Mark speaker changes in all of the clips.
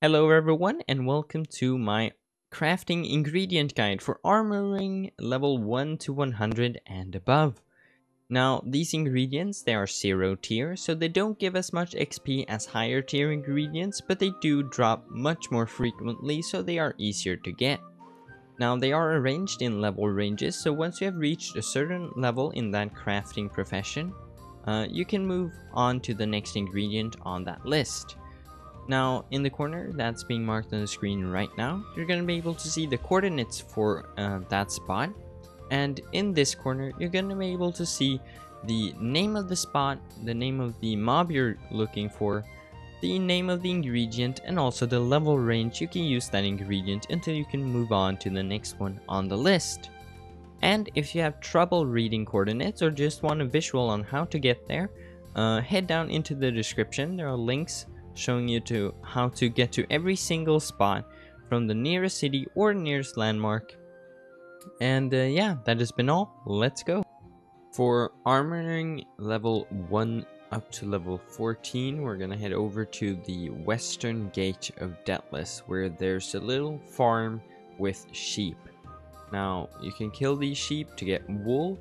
Speaker 1: Hello everyone and welcome to my crafting ingredient guide for armoring level 1 to 100 and above. Now these ingredients, they are 0 tier, so they don't give as much XP as higher tier ingredients, but they do drop much more frequently, so they are easier to get. Now they are arranged in level ranges, so once you have reached a certain level in that crafting profession, you can move on to the next ingredient on that list. Now, in the corner that's being marked on the screen right now, you're going to be able to see the coordinates for that spot. And in this corner, you're going to be able to see the name of the spot, the name of the mob you're looking for, the name of the ingredient, and also the level range you can use that ingredient until you can move on to the next one on the list. And if you have trouble reading coordinates or just want a visual on how to get there, head down into the description. There are links showing you to how to get to every single spot from the nearest city or nearest landmark. And yeah, that has been all. Let's go. For armoring level 1 up to level 14, we're gonna head over to the western gate of Deathless, where there's a little farm with sheep. Now you can kill these sheep to get wool,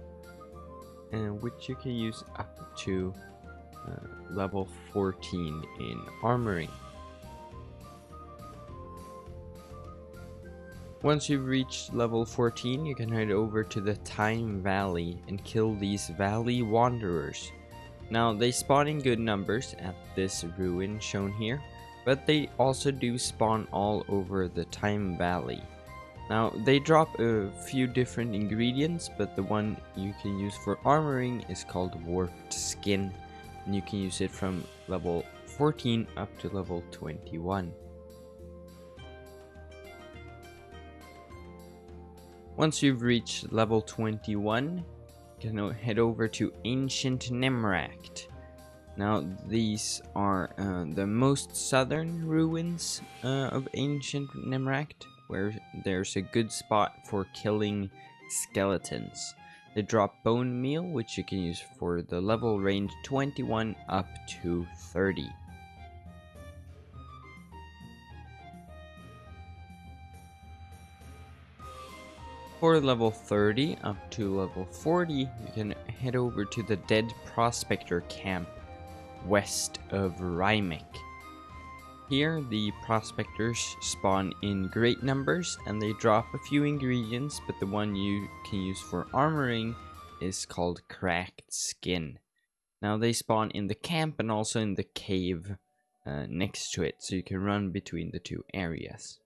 Speaker 1: which you can use up to level 14 in armoring. Once you've reached level 14, you can head over to the Time Valley and kill these Valley Wanderers. Now they spawn in good numbers at this ruin shown here, but they also do spawn all over the Time Valley. Now they drop a few different ingredients, but the one you can use for armoring is called Warped Skin, and you can use it from level 14 up to level 21. Once you've reached level 21, you can head over to Ancient Nemract. Now these are the most southern ruins of Ancient Nemract, where there's a good spot for killing skeletons. They drop bone meal, which you can use for the level range 21 up to 30. For level 30 up to level 40, you can head over to the Dead Prospector camp west of Rymek. Here, the prospectors spawn in great numbers and they drop a few ingredients, but the one you can use for armoring is called Cracked Skin. Now they spawn in the camp and also in the cave next to it, so you can run between the two areas.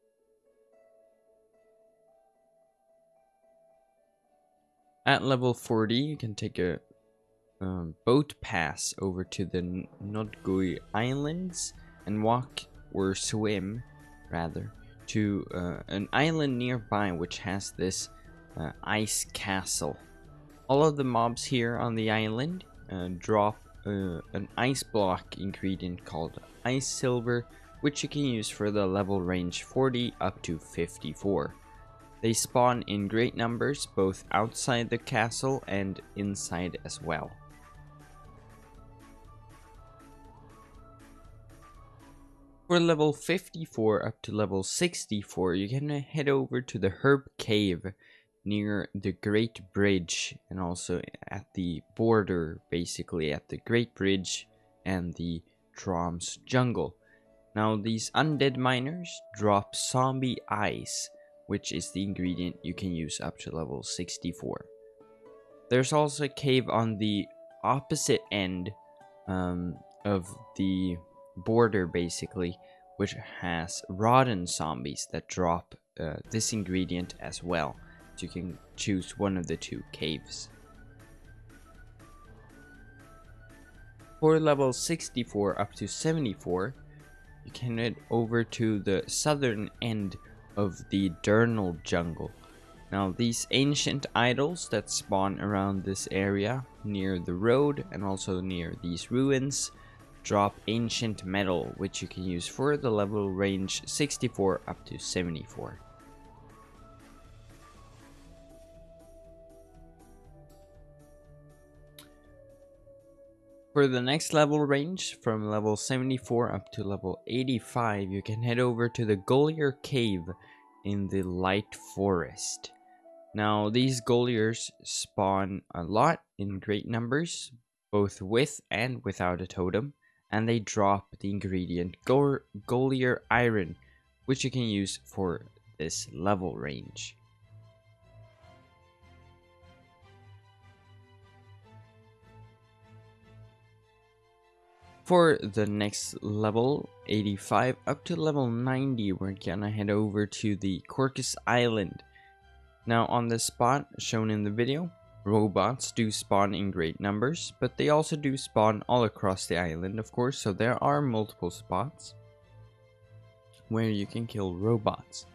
Speaker 1: At level 40, you can take a boat pass over to the Nodgui Islands and walk, or swim rather, to an island nearby which has this ice castle. All of the mobs here on the island drop an ice block ingredient called Ice Silver, which you can use for the level range 40 up to 54. They spawn in great numbers both outside the castle and inside as well. For level 54 up to level 64, you can head over to the Herb Cave near the Great Bridge, and also at the border, basically at the Great Bridge and the Trom's Jungle. Now these undead miners drop zombie ice, which is the ingredient you can use up to level 64. There's also a cave on the opposite end of the border, basically, which has rotten zombies that drop this ingredient as well, so you can choose one of the two caves. For level 64 up to 74, you can head over to the southern end of the Durnal Jungle. Now these ancient idols that spawn around this area near the road and also near these ruins drop ancient metal, which you can use for the level range 64 up to 74. For the next level range, from level 74 up to level 85, you can head over to the Golier Cave in the Light Forest. Now, these Goliers spawn a lot in great numbers, both with and without a totem, and they drop the ingredient Golier Iron, which you can use for this level range. For the next level, 85 up to level 90, we're gonna head over to the Corcus Island. Now on the spot shown in the video, robots do spawn in great numbers, but they also do spawn all across the island, of course, so there are multiple spots where you can kill robots.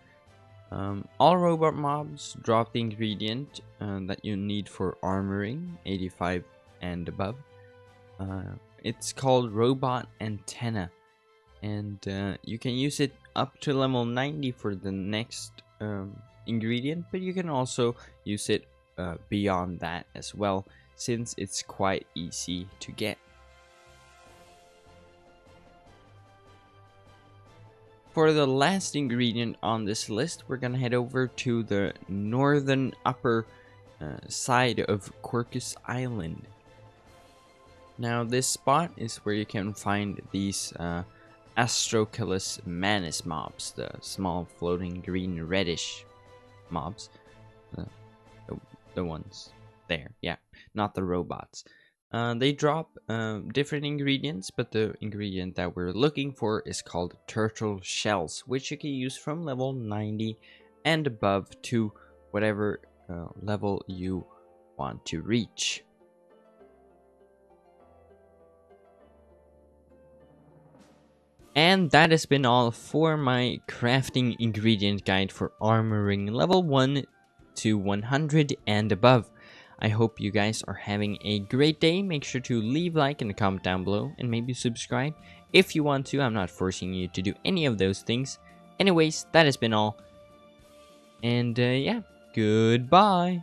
Speaker 1: All robot mobs drop the ingredient that you need for armoring, 85 and above. It's called Robot Antenna, and you can use it up to level 90 for the next ingredient, but you can also use it beyond that as well, since it's quite easy to get. For the last ingredient on this list, we're gonna head over to the northern upper side of Corcus Island. Now this spot is where you can find these Astroculus Manus mobs, the small floating green reddish mobs. The ones there, yeah, not the robots. They drop different ingredients, but the ingredient that we're looking for is called turtle shells, which you can use from level 90 and above to whatever level you want to reach. And that has been all for my crafting ingredient guide for armoring level 1 to 100 and above. I hope you guys are having a great day. Make sure to leave a like and a comment down below, and maybe subscribe if you want to. I'm not forcing you to do any of those things. Anyways, that has been all. And yeah, goodbye.